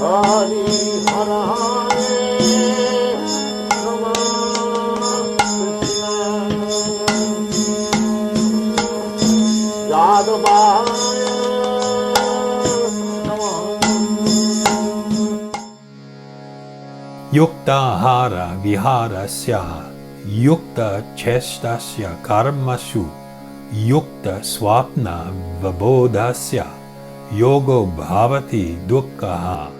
Hari Hara Rama Krishna Yadavaya Yuktahara viharasya yukta chestasya karmashu yukta swapna vabodhasya yogo bhavati dukkha.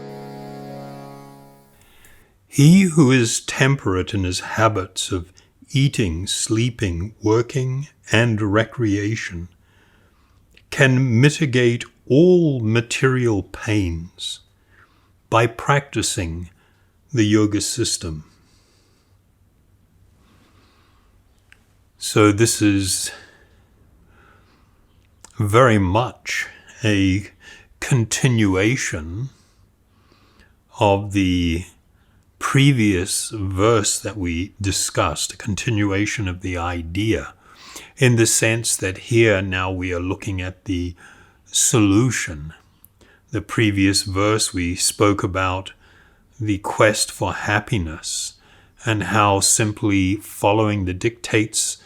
He who is temperate in his habits of eating, sleeping, working, and recreation can mitigate all material pains by practicing the yoga system. So this is very much a continuation of the previous verse that we discussed, a continuation of the idea, in the sense that here now we are looking at the solution. The previous verse we spoke about the quest for happiness and how simply following the dictates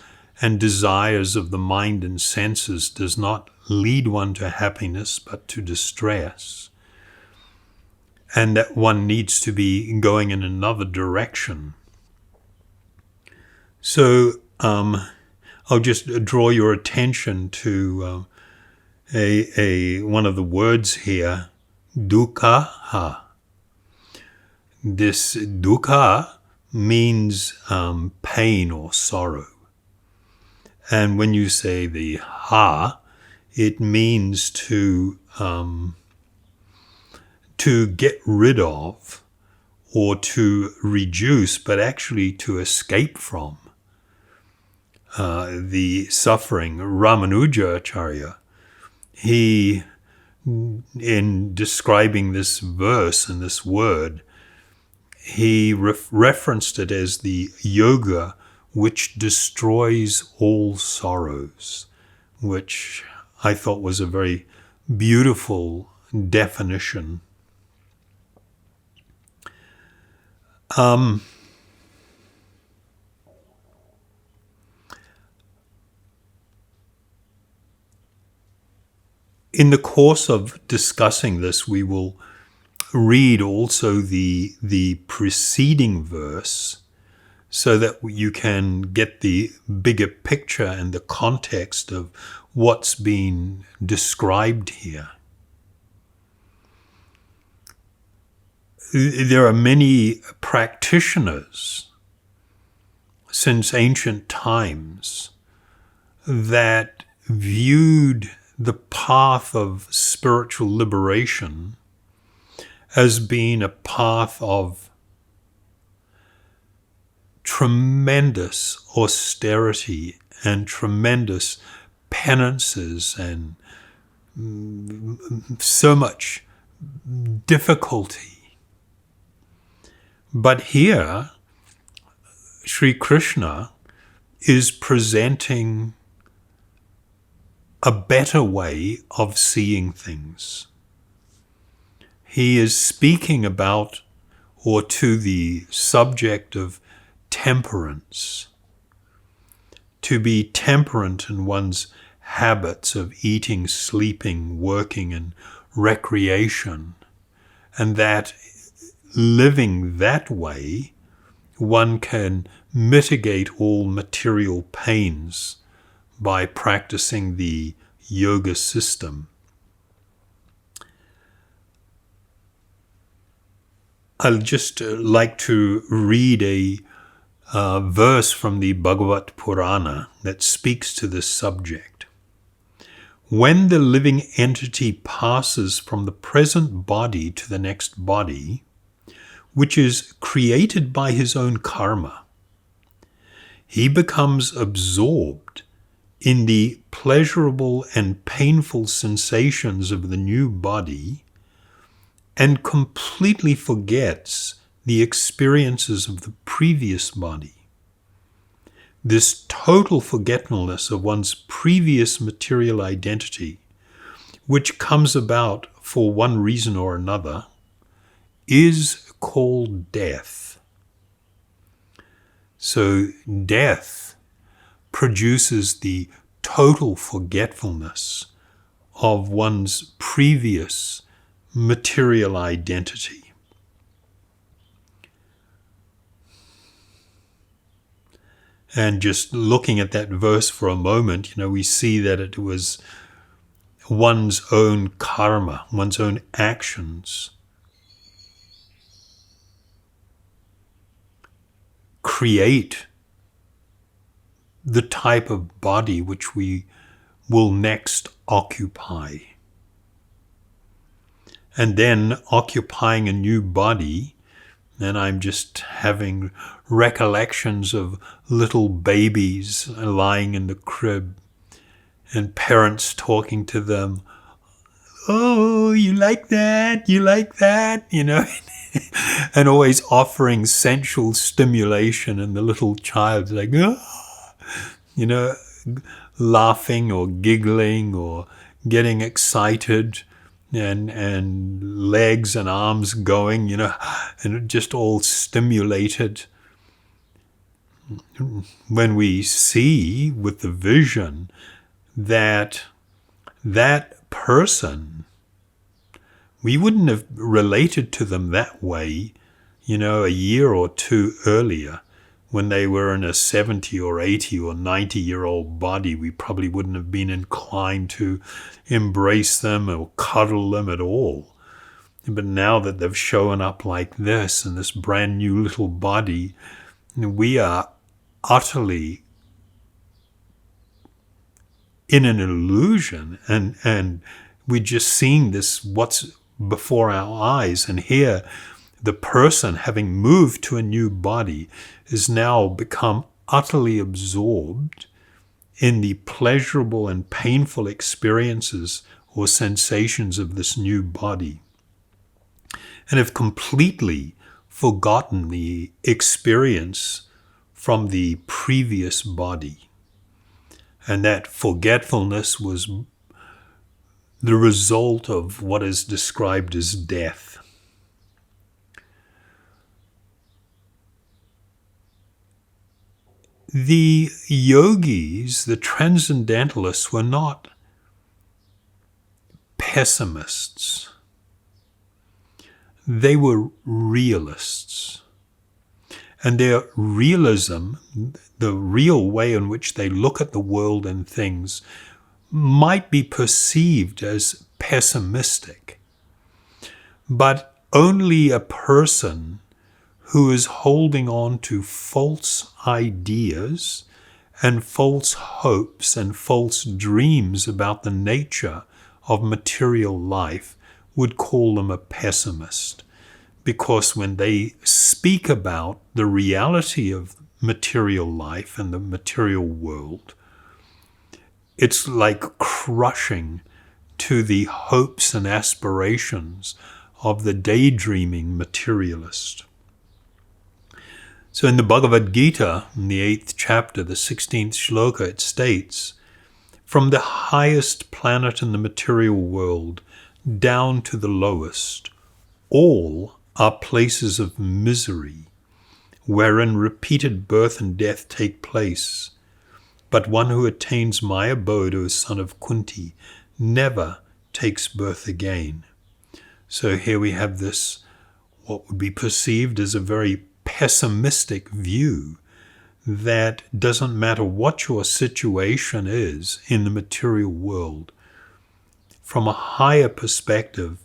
and desires of the mind and senses does not lead one to happiness but to distress, and that one needs to be going in another direction. So I'll just draw your attention to one of the words here, dukkha. This dukkha means pain or sorrow. And when you say the ha, it means to get rid of or to reduce, but actually to escape from the suffering. Ramanuja Acharya, he, in describing this verse and this word, he referenced it as the yoga which destroys all sorrows, which I thought was a very beautiful definition. In the course of discussing this, we will read also the preceding verse so that you can get the bigger picture and the context of what's been described here. There are many practitioners since ancient times that viewed the path of spiritual liberation as being a path of tremendous austerity and tremendous penances and so much difficulty. But here, Sri Krishna is presenting a better way of seeing things. He is speaking about, or to the subject of temperance. To be temperate in one's habits of eating, sleeping, working, and recreation, and that living that way, one can mitigate all material pains by practicing the yoga system. I'll just like to read a verse from the Bhagavat Purana that speaks to this subject. When the living entity passes from the present body to the next body, which is created by his own karma, he becomes absorbed in the pleasurable and painful sensations of the new body and completely forgets the experiences of the previous body. This total forgetfulness of one's previous material identity, which comes about for one reason or another, is called death. So death produces the total forgetfulness of one's previous material identity. And just looking at that verse for a moment, we see that it was one's own karma, one's own actions create the type of body which we will next occupy. And then occupying a new body, and I'm just having recollections of little babies lying in the crib and parents talking to them, "Oh, you like that? You like that?" And always offering sensual stimulation, and the little child's like, "Oh," laughing or giggling or getting excited, and legs and arms going, and just all stimulated. When we see with the vision that person, we wouldn't have related to them that way, a year or two earlier. When they were in a 70 or 80 or 90-year-old body, we probably wouldn't have been inclined to embrace them or cuddle them at all. But now that they've shown up like this in this brand new little body, we are utterly in an illusion, and we're just seeing this, what's before our eyes. And here, the person, having moved to a new body, is now become utterly absorbed in the pleasurable and painful experiences or sensations of this new body, and have completely forgotten the experience from the previous body. And that forgetfulness was the result of what is described as death. The yogis, the transcendentalists, were not pessimists. They were realists. And their realism, the real way in which they look at the world and things, might be perceived as pessimistic. But only a person who is holding on to false ideas and false hopes and false dreams about the nature of material life would call them a pessimist. Because when they speak about the reality of material life and the material world, it's like crushing to the hopes and aspirations of the daydreaming materialist. So in the Bhagavad Gita, in the 8th chapter, the 16th shloka, it states, "From the highest planet in the material world down to the lowest, all are places of misery, wherein repeated birth and death take place. But one who attains my abode, O son of Kunti, never takes birth again." So here we have this, what would be perceived as a very pessimistic view, that doesn't matter what your situation is in the material world, from a higher perspective,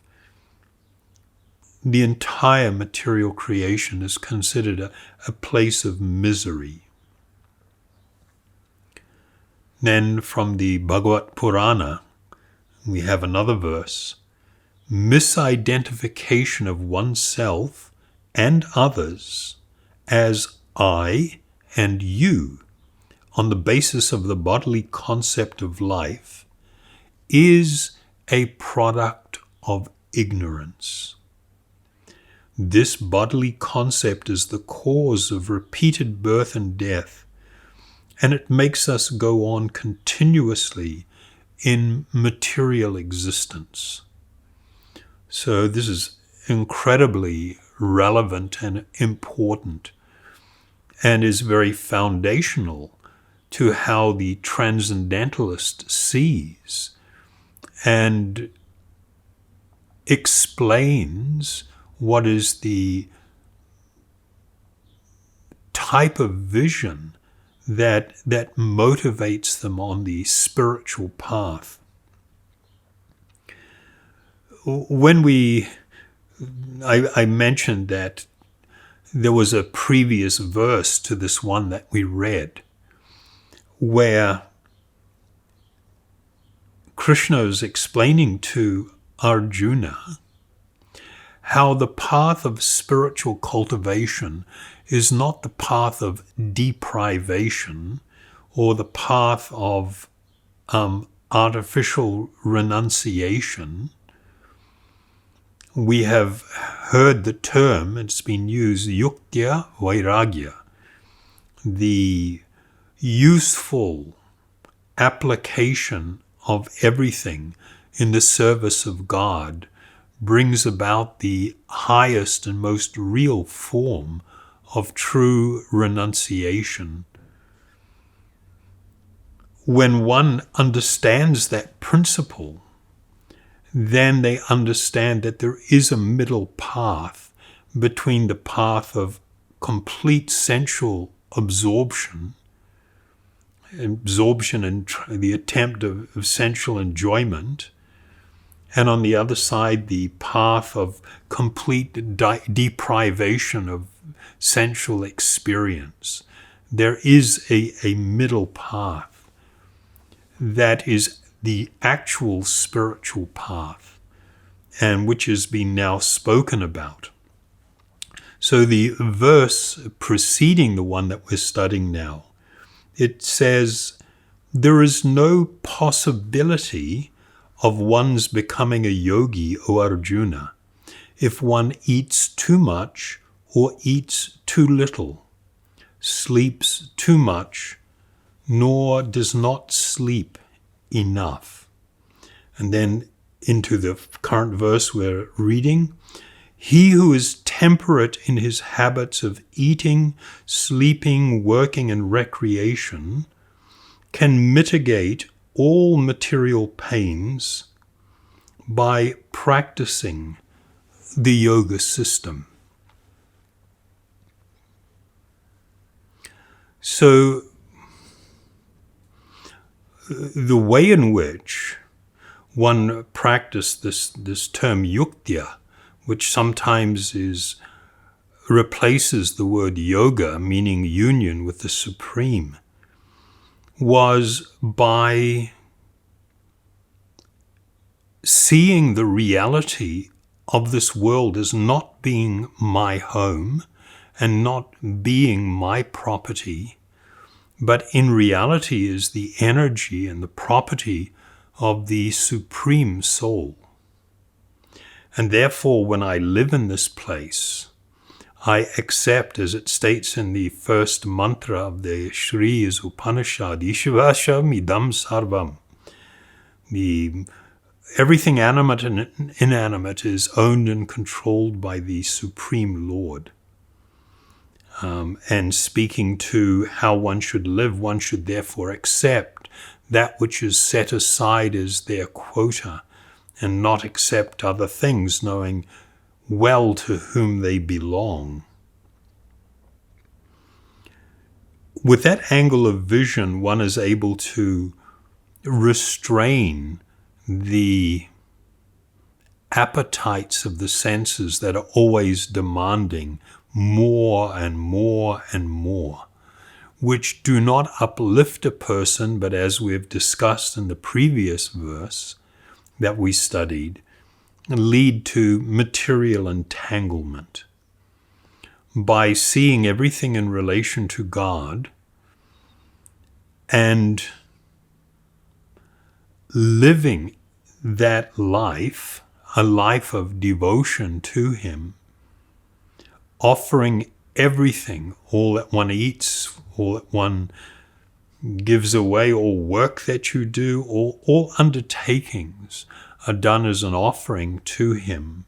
the entire material creation is considered a place of misery. Then from the Bhagavad Purana, we have another verse. Misidentification of oneself and others as I and you on the basis of the bodily concept of life is a product of ignorance. This bodily concept is the cause of repeated birth and death, and it makes us go on continuously in material existence. So this is incredibly relevant and important, and is very foundational to how the transcendentalist sees and explains what is the type of vision that motivates them on the spiritual path. When I mentioned that there was a previous verse to this one that we read, where Krishna is explaining to Arjuna how the path of spiritual cultivation is not the path of deprivation or the path of artificial renunciation. We have heard the term, it's been used, yuktya vairagya, the useful application of everything in the service of God brings about the highest and most real form of true renunciation. When one understands that principle, then they understand that there is a middle path between the path of complete sensual absorption and the attempt of sensual enjoyment, and on the other side, the path of complete deprivation of sensual experience. There is a middle path that is the actual spiritual path, and which has been now spoken about. So the verse preceding the one that we're studying now, it says, there is no possibility of one's becoming a yogi, O Arjuna, if one eats too much or eats too little, sleeps too much, nor does not sleep enough. And then into the current verse we're reading, he who is temperate in his habits of eating, sleeping, working, and recreation can mitigate all material pains by practicing the yoga system. So the way in which one practiced this term yuktya, which sometimes replaces the word yoga, meaning union with the Supreme, was by seeing the reality of this world as not being my home and not being my property, but in reality is the energy and the property of the Supreme Soul. And therefore, when I live in this place, I accept, as it states in the first mantra of the Shri's Upanishad, Ishvasham idam sarvam. Everything animate and inanimate is owned and controlled by the Supreme Lord. And speaking to how one should live, one should therefore accept that which is set aside as their quota and not accept other things, knowing well to whom they belong. With that angle of vision, one is able to restrain the appetites of the senses that are always demanding more and more and more, which do not uplift a person, but as we've discussed in the previous verse that we studied, lead to material entanglement. By seeing everything in relation to God and living that life, a life of devotion to Him, offering everything, all that one eats, all that one gives away, all work that you do, all undertakings are done as an offering to Him.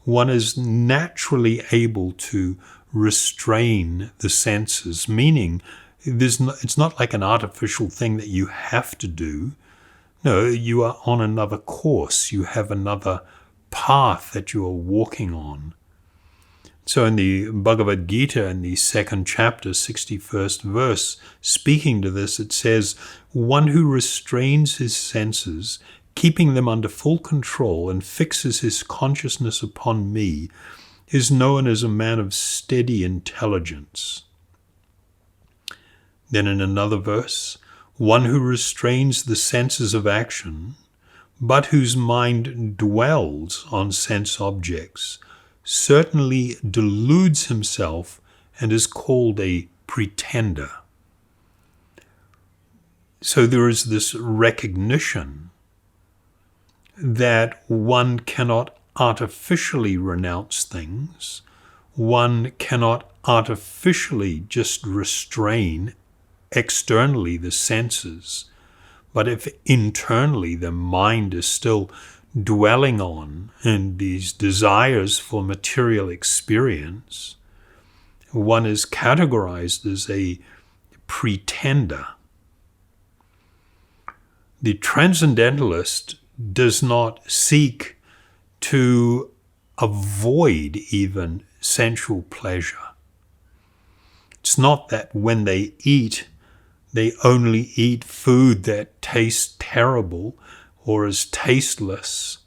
one is naturally able to restrain the senses, meaning it's not like an artificial thing that you have to do. No, you are on another course. You have another path that you are walking on. So in the Bhagavad Gita, in the 2nd chapter, 61st verse, speaking to this, it says, "One who restrains his senses, keeping them under full control, and fixes his consciousness upon me, is known as a man of steady intelligence." Then in another verse, "One who restrains the senses of action, but whose mind dwells on sense objects, certainly deludes himself and is called a pretender." So there is this recognition that one cannot artificially renounce things. One cannot artificially just restrain externally the senses. But if internally the mind is still dwelling on and these desires for material experience, one is categorized as a pretender. The transcendentalist does not seek to avoid even sensual pleasure. It's not that when they eat, they only eat food that tastes terrible or is tasteless.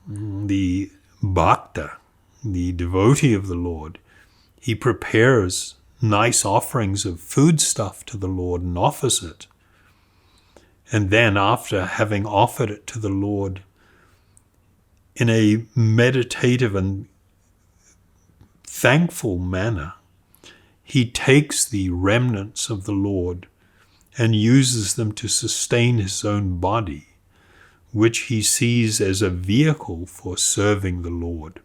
The bhakta, the devotee of the Lord, he prepares nice offerings of foodstuff to the Lord and offers it. And then after having offered it to the Lord in a meditative and thankful manner, he takes the remnants of the Lord and uses them to sustain his own body, which he sees as a vehicle for serving the Lord.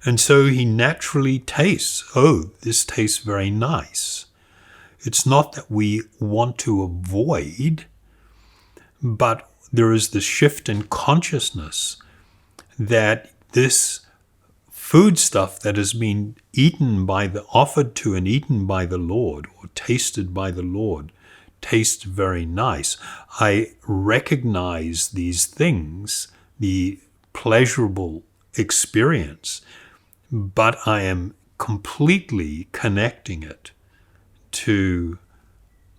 And so he naturally tastes, oh, this tastes very nice. It's not that we want to avoid, but there is the shift in consciousness that this foodstuff that has been offered to and eaten by the Lord, or tasted by the Lord, tastes very nice. I recognize these things, the pleasurable experience, but I am completely connecting it to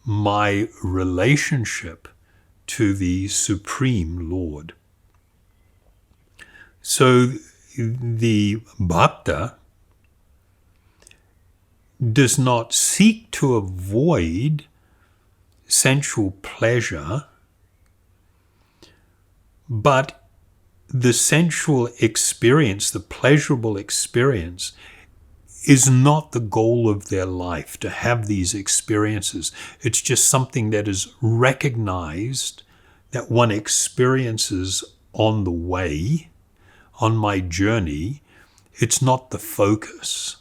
my relationship to the Supreme Lord. So the bhakta does not seek to avoid sensual pleasure, but the sensual experience, the pleasurable experience, is not the goal of their life, to have these experiences. It's just something that is recognized, that one experiences on the way, on my journey. It's not the focus.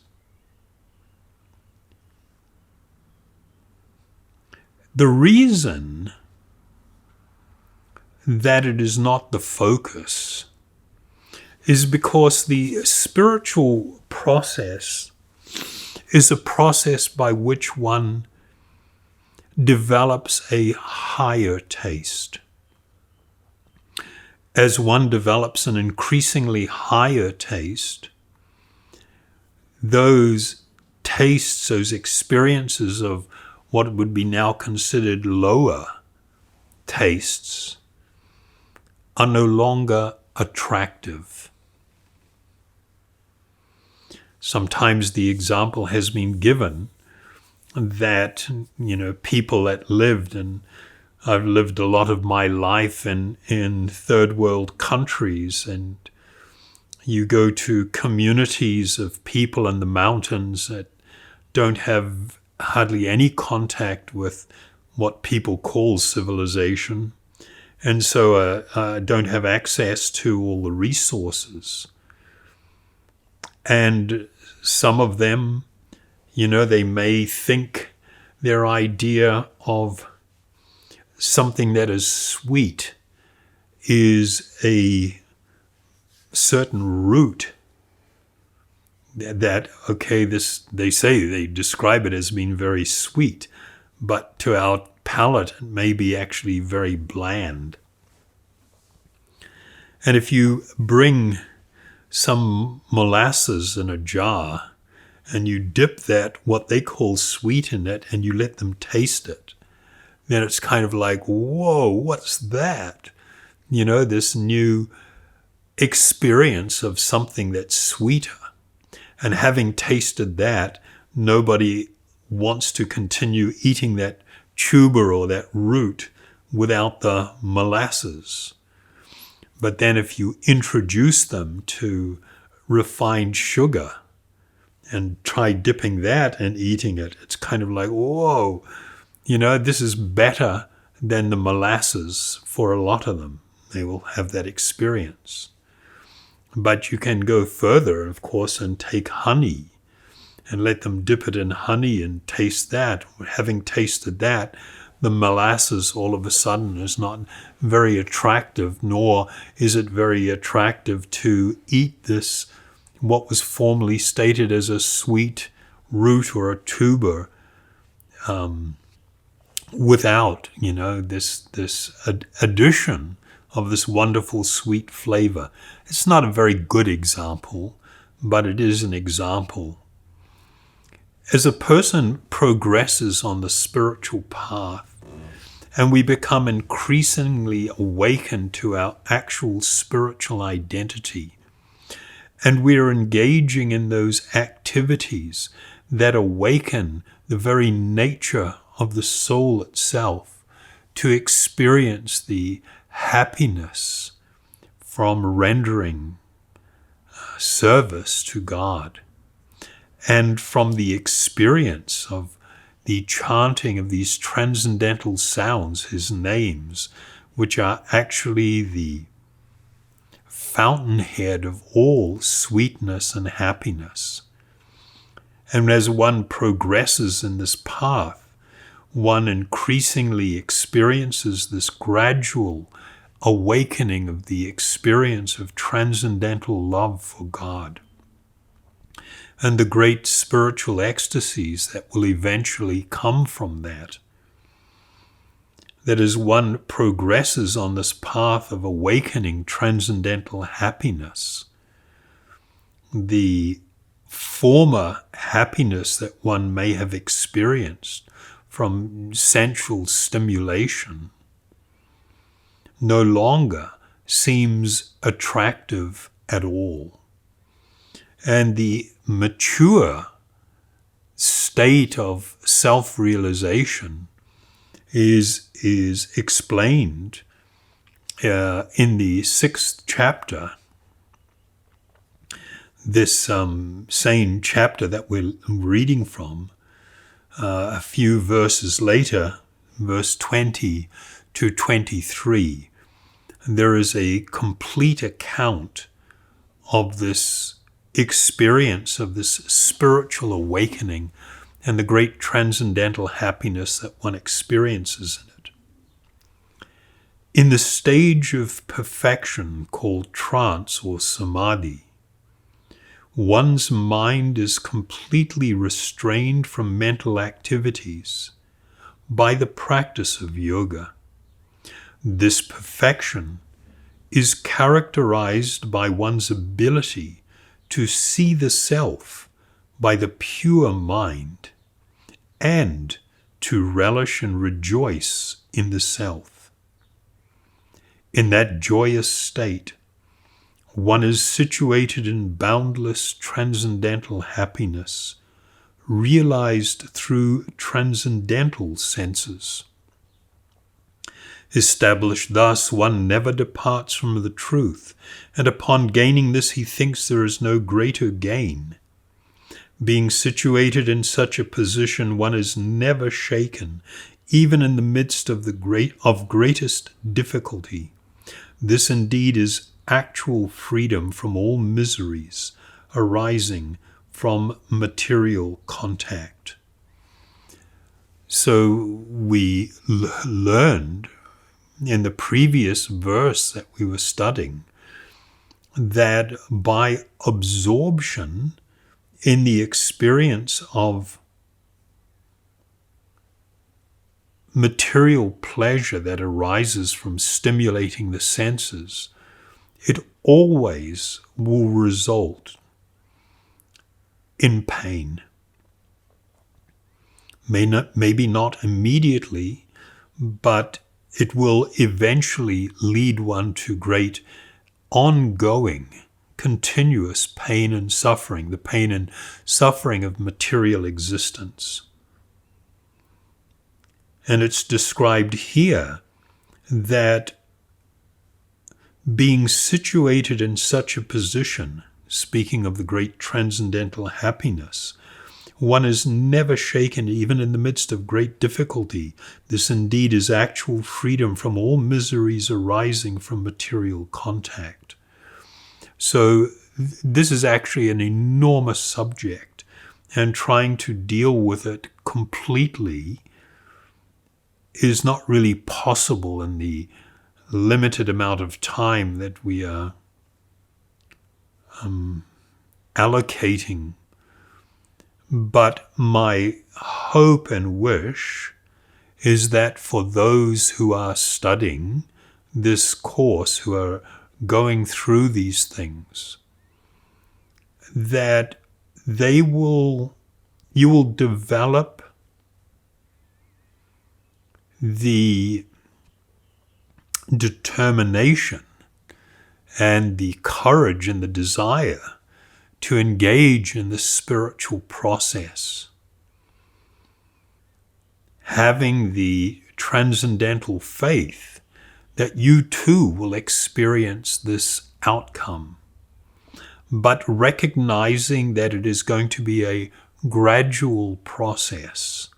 The reason that it is not the focus is because the spiritual process is a process by which one develops a higher taste. As one develops an increasingly higher taste, those tastes, those experiences of what would be now considered lower tastes, are no longer attractive. Sometimes the example has been given that, people that lived, and I've lived a lot of my life in third world countries, and you go to communities of people in the mountains that don't have hardly any contact with what people call civilization, and so don't have access to all the resources. And some of them, they may think their idea of something that is sweet is a certain root that okay, this, they describe it as being very sweet, but to our palate it may be actually very bland. And if you bring some molasses in a jar and you dip that, what they call sweet, in it, and you let them taste it, then it's kind of like, whoa, what's that? You know, this new experience of something that's sweeter. And having tasted that, nobody wants to continue eating that tuber or that root without the molasses. But then if you introduce them to refined sugar and try dipping that and eating it, it's kind of like, whoa, you know, this is better than the molasses for a lot of them. They will have that experience. But you can go further, of course, and take honey and let them dip it in honey and taste that. Having tasted that, the molasses all of a sudden is not very attractive, nor is it very attractive to eat this, what was formerly stated as a sweet root or a tuber, without, you know, this addition of this wonderful sweet flavor. It's not a very good example, but it is an example. As a person progresses on the spiritual path, and we become increasingly awakened to our actual spiritual identity, and we are engaging in those activities that awaken the very nature of the soul itself to experience the happiness from rendering service to God, and from the experience of the chanting of these transcendental sounds, his names, which are actually the fountainhead of all sweetness and happiness. And as one progresses in this path, one increasingly experiences this gradual awakening of the experience of transcendental love for God, and the great spiritual ecstasies that will eventually come from that. That as one progresses on this path of awakening transcendental happiness, the former happiness that one may have experienced from sensual stimulation no longer seems attractive at all. And the mature state of self-realization is explained in the 6th chapter, this same chapter that we're reading from, a few verses later, verse 20 to 23. There is a complete account of this experience of this spiritual awakening and the great transcendental happiness that one experiences in it. In the stage of perfection called trance or samadhi, one's mind is completely restrained from mental activities by the practice of yoga. This perfection is characterized by one's ability to see the self by the pure mind and to relish and rejoice in the self. In that joyous state, one is situated in boundless transcendental happiness, realized through transcendental senses. Established thus, one never departs from the truth, and upon gaining this he thinks there is no greater gain. Being situated in such a position, one is never shaken, even in the midst of greatest difficulty. This indeed is actual freedom from all miseries arising from material contact. So we learned in the previous verse that we were studying that by absorption in the experience of material pleasure that arises from stimulating the senses, it always will result in pain. Maybe not immediately, but it will eventually lead one to great ongoing, continuous pain and suffering, the pain and suffering of material existence. And it's described here that being situated in such a position, speaking of the great transcendental happiness, one is never shaken even in the midst of great difficulty. This indeed is actual freedom from all miseries arising from material contact. So this is actually an enormous subject, and trying to deal with it completely is not really possible in the limited amount of time that we are allocating. But my hope and wish is that for those who are studying this course, who are going through these things, that you will develop the determination and the courage and the desire to engage in the spiritual process, having the transcendental faith that you too will experience this outcome, but recognizing that it is going to be a gradual process.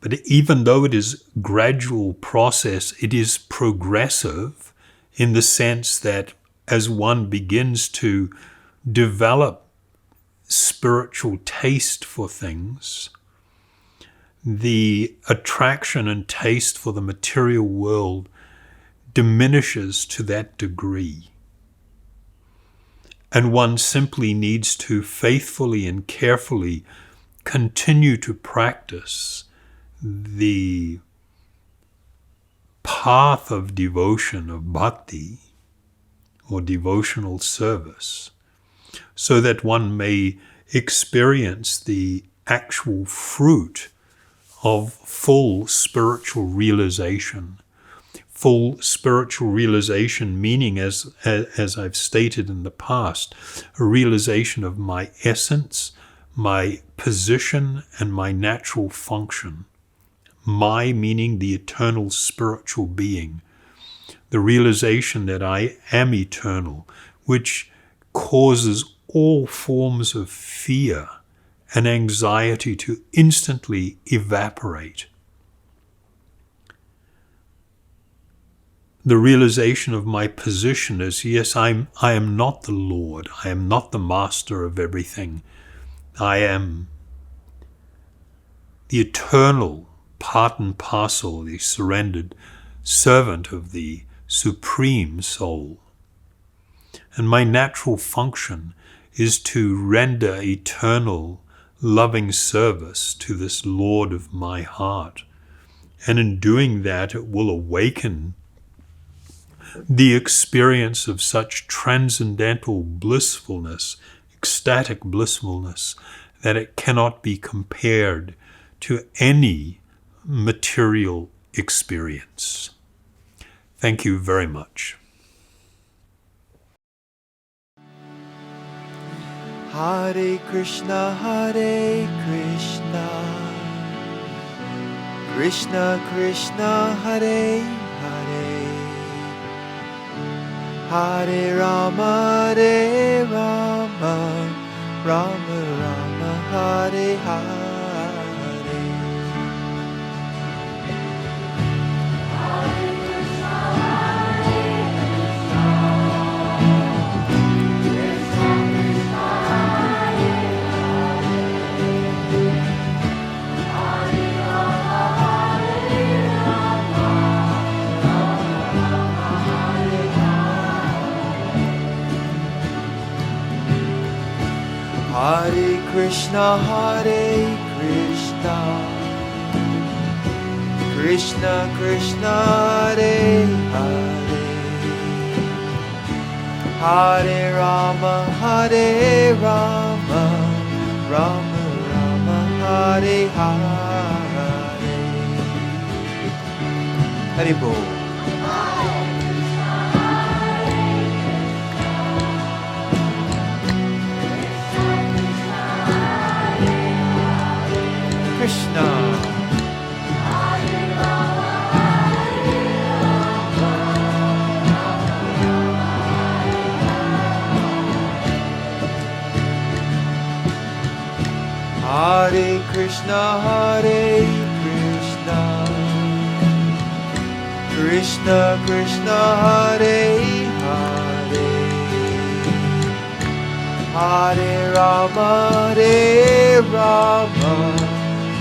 But even though it is a gradual process, it is progressive in the sense that as one begins to develop spiritual taste for things, the attraction and taste for the material world diminishes to that degree. And one simply needs to faithfully and carefully continue to practice the path of devotion, of bhakti, or devotional service, so that one may experience the actual fruit of full spiritual realization. Full spiritual realization meaning, as I've stated in the past, a realization of my essence, my position, and my natural function. My meaning the eternal spiritual being, the realization that I am eternal, which causes all forms of fear and anxiety to instantly evaporate. The realization of my position is, yes, I am not the Lord, I am not the master of everything. I am the eternal part and parcel, the surrendered servant of the Supreme Soul. And my natural function is to render eternal, loving service to this Lord of my heart. And in doing that, it will awaken the experience of such transcendental blissfulness, ecstatic blissfulness, that it cannot be compared to any material experience. Thank you very much. Hare Krishna, Krishna Krishna, Hare Hare, Hare Rama, Rama Rama, Hare Hare. Krishna, Hare Krishna, Krishna Krishna, Hare Hare, Hare Rama, Hare Rama, Rama Rama, Hare Hare. Haribo. Krishna. Hare Krishna, Hare Krishna, Krishna Krishna, Hare Hare, Hare Rama, Hare Rama,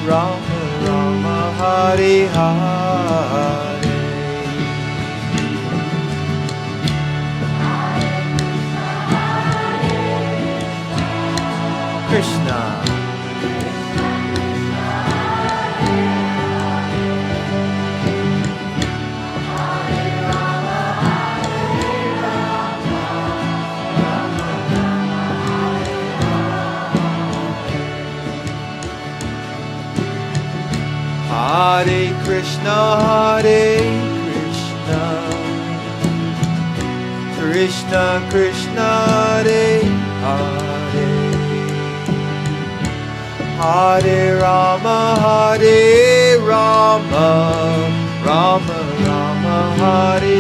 Rama Rama, Hare Hare. Krishna. Hare Krishna, Hare Krishna, Krishna Krishna, Hare Hare, Hare Rama, Hare Rama, Rama Rama, Hare